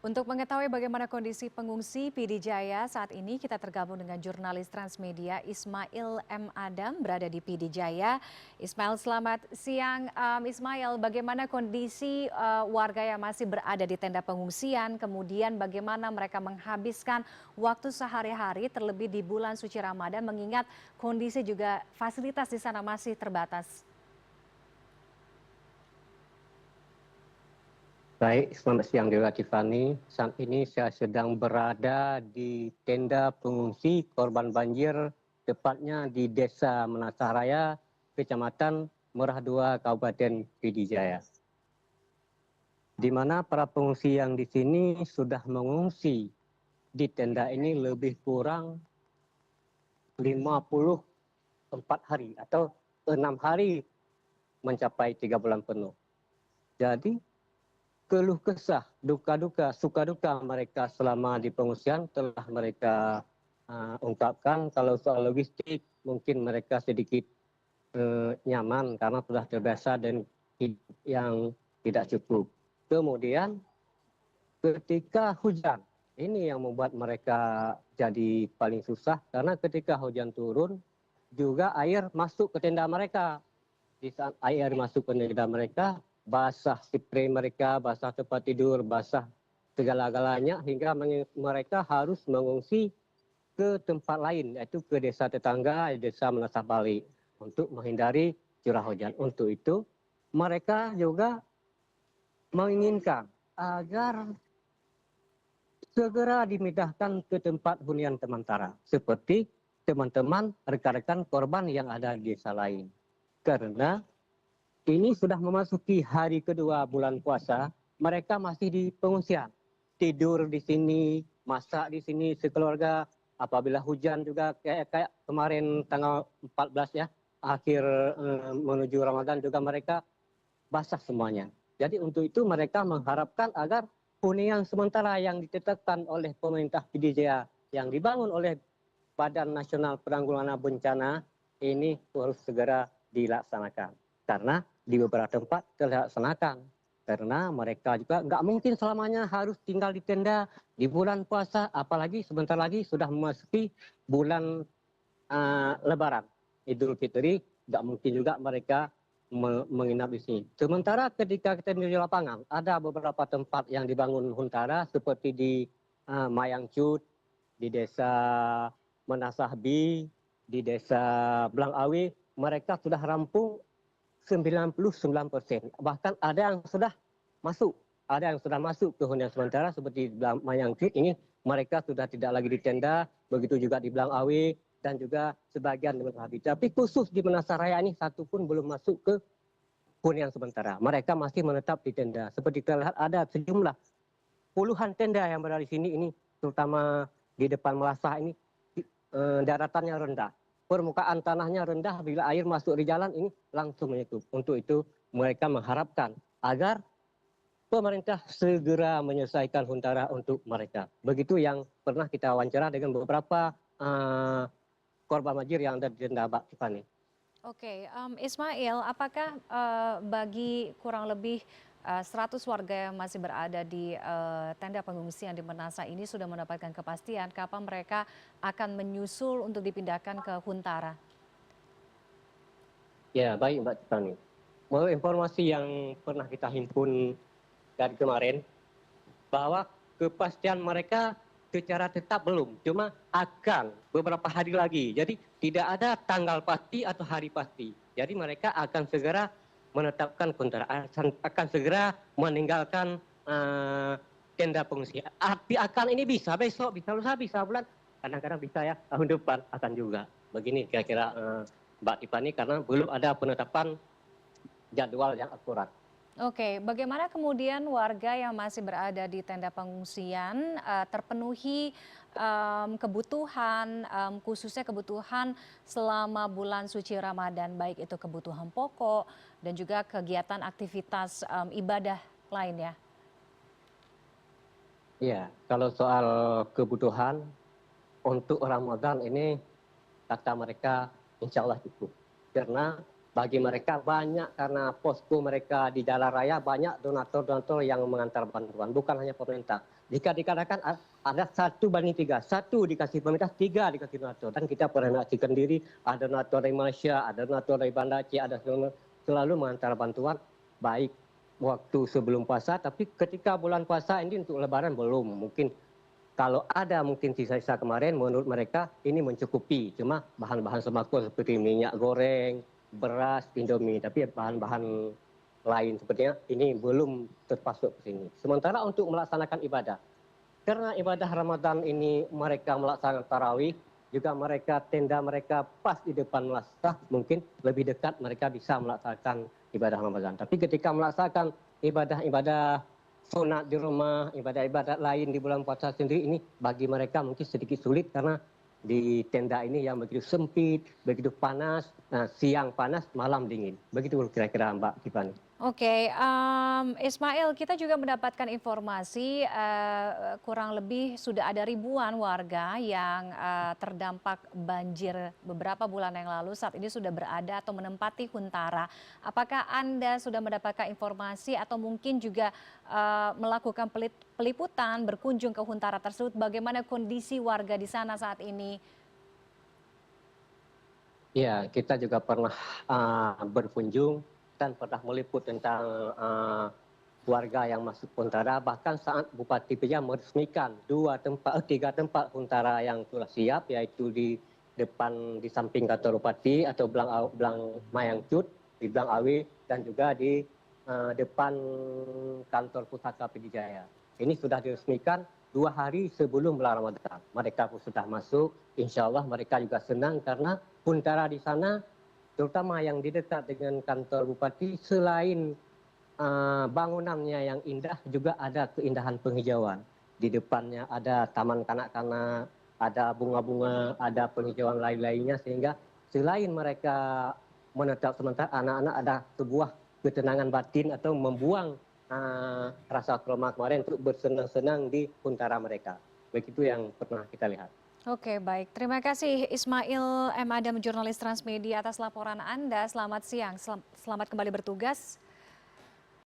Untuk mengetahui bagaimana kondisi pengungsi PD Jaya saat ini, kita tergabung dengan jurnalis Transmedia Ismail M. Adam berada di PD Jaya. Ismail, selamat siang. Ismail, bagaimana kondisi warga yang masih berada di tenda pengungsian, kemudian bagaimana mereka menghabiskan waktu sehari-hari terlebih di bulan suci Ramadan, mengingat kondisi juga fasilitas di sana masih terbatas. Baik, selamat siang Dewa Tiffany. Saat ini saya sedang berada di tenda pengungsi korban banjir, tepatnya di Desa Menasah Raya, Kecamatan Merah Dua, Kabupaten Pidijaya. Di mana para pengungsi yang di sini sudah mengungsi di tenda ini lebih kurang 54 hari atau 6 hari mencapai 3 bulan penuh. Jadi keluh kesah, duka-duka, suka-duka mereka selama di pengungsian telah mereka ungkapkan. Kalau soal logistik mungkin mereka sedikit nyaman karena sudah terbiasa dan hidup yang tidak cukup. Kemudian ketika hujan, ini yang membuat mereka jadi paling susah karena ketika hujan turun juga air masuk ke tenda mereka. Di saat air masuk ke tenda mereka, basah spray mereka, basah tempat tidur, basah segala-galanya hingga mereka harus mengungsi ke tempat lain, yaitu ke desa tetangga, desa Menasah Bali, untuk menghindari curah hujan. Untuk itu, mereka juga menginginkan agar segera dimindahkan ke tempat hunian sementara, seperti teman-teman rekan-rekan korban yang ada di desa lain. Karena ini sudah memasuki hari kedua bulan puasa, mereka masih di pengungsian. Tidur di sini, masak di sini sekeluarga. Apabila hujan juga kayak kemarin tanggal 14 ya, akhir menuju Ramadan juga mereka basah semuanya. Jadi untuk itu mereka mengharapkan agar hunian sementara yang ditetapkan oleh pemerintah PDJA yang dibangun oleh Badan Nasional Penanggulangan Bencana ini harus segera dilaksanakan. Karena di beberapa tempat dilaksanakan. Karena mereka juga nggak mungkin selamanya harus tinggal di tenda di bulan puasa, apalagi sebentar lagi sudah memasuki bulan Lebaran, Idul Fitri, nggak mungkin juga mereka menginap di sini. Sementara ketika kita di lapangan, ada beberapa tempat yang dibangun Huntara seperti di Mayangcut, di desa Menasahbi, di desa Blangawi, mereka sudah rampung 99%. Bahkan ada yang sudah masuk, ke hunian sementara seperti di Mayangcut ini mereka sudah tidak lagi di tenda, begitu juga di Blangawi dan juga sebagian di Menasahbi. Tapi khusus di Menasah Raya ini satu pun belum masuk ke hunian sementara. Mereka masih menetap di tenda. Seperti kita lihat ada sejumlah puluhan tenda yang berada di sini ini, terutama di depan Melasah ini daratannya rendah. Permukaan tanahnya rendah, bila air masuk di jalan ini langsung menyetop. Untuk itu mereka mengharapkan agar pemerintah segera menyelesaikan Huntara untuk mereka. Begitu yang pernah kita wawancara dengan beberapa korban banjir yang ada di tenda Mbak Tiffany. Oke, Ismail, apakah bagi kurang lebih 100 warga yang masih berada di tenda pengungsian di Menasa ini sudah mendapatkan kepastian kapan mereka akan menyusul untuk dipindahkan ke Huntara? Ya, baik Mbak Tiffany. Menurut informasi yang pernah kita himpun dari kemarin, bahwa kepastian mereka secara tetap belum, cuma akan beberapa hari lagi. Jadi tidak ada tanggal pasti atau hari pasti. Jadi mereka akan segera menetapkan kontra, akan segera meninggalkan tenda pengungsi. Arti akan ini bisa besok, bisa lusa, bisa bulan, kadang-kadang bisa ya tahun depan akan juga. Begini kira-kira Mbak Tiffany, karena belum ada penetapan jadwal yang akurat. Oke, bagaimana kemudian warga yang masih berada di tenda pengungsian terpenuhi kebutuhan, khususnya kebutuhan selama bulan suci Ramadan, baik itu kebutuhan pokok dan juga kegiatan aktivitas ibadah lainnya? Iya, kalau soal kebutuhan untuk Ramadan ini kata mereka insya Allah cukup. Karena bagi mereka banyak, karena posko mereka di jalan raya banyak donatur-donatur yang mengantar bantuan, bukan hanya pemerintah. Jika dikatakan ada 1:3, 1 dikasih pemerintah, 3 dikasih donatur. Dan kita pernah menyaksikan diri, ada donatur dari Malaysia, ada donatur dari Banda Aceh, ada selalu mengantar bantuan, baik waktu sebelum puasa, tapi ketika bulan puasa ini untuk lebaran belum. Mungkin kalau ada mungkin sisa-sisa kemarin, menurut mereka ini mencukupi. Cuma bahan-bahan sembako seperti minyak goreng, beras, Indomie, tapi bahan-bahan lain sepertinya ini belum termasuk ke sini. Sementara untuk melaksanakan ibadah, karena ibadah Ramadan ini mereka melaksanakan tarawih, juga mereka tenda mereka pas di depan masjid, mungkin lebih dekat mereka bisa melaksanakan ibadah Ramadan. Tapi ketika melaksanakan ibadah-ibadah sunat di rumah, ibadah-ibadah lain di bulan puasa sendiri, ini bagi mereka mungkin sedikit sulit karena di tenda ini yang begitu sempit, begitu panas, siang panas, malam dingin. Begitu kira-kira Mbak Tiffany. Oke, Ismail, kita juga mendapatkan informasi kurang lebih sudah ada ribuan warga yang terdampak banjir beberapa bulan yang lalu saat ini sudah berada atau menempati Huntara. Apakah Anda sudah mendapatkan informasi atau mungkin juga melakukan peliputan berkunjung ke Huntara tersebut? Bagaimana kondisi warga di sana saat ini? Ya, kita juga pernah berkunjung dan pernah meliput tentang warga yang masuk Huntara. Bahkan saat Bupati Pejam meresmikan 3 tempat Huntara yang sudah siap, yaitu di depan di samping kantor Bupati atau Belang Mayangcut, di Belang Awi, dan juga di depan kantor Pusaka Pidijaya. Ini sudah diresmikan 2 hari sebelum bulan Ramadan. Mereka pun sudah masuk. Insya Allah mereka juga senang karena Huntara di sana, terutama yang di dekat dengan kantor Bupati, selain bangunannya yang indah, juga ada keindahan penghijauan. Di depannya ada taman kanak-kanak, ada bunga-bunga, ada penghijauan lain-lainnya, sehingga selain mereka menetap sementara, anak-anak ada sebuah ketenangan batin atau membuang rasa trauma kemarin untuk bersenang-senang di Huntara mereka. Begitu yang pernah kita lihat. Oke, baik. Terima kasih Ismail M. Adam, jurnalis Transmedia atas laporan Anda. Selamat siang, selamat kembali bertugas.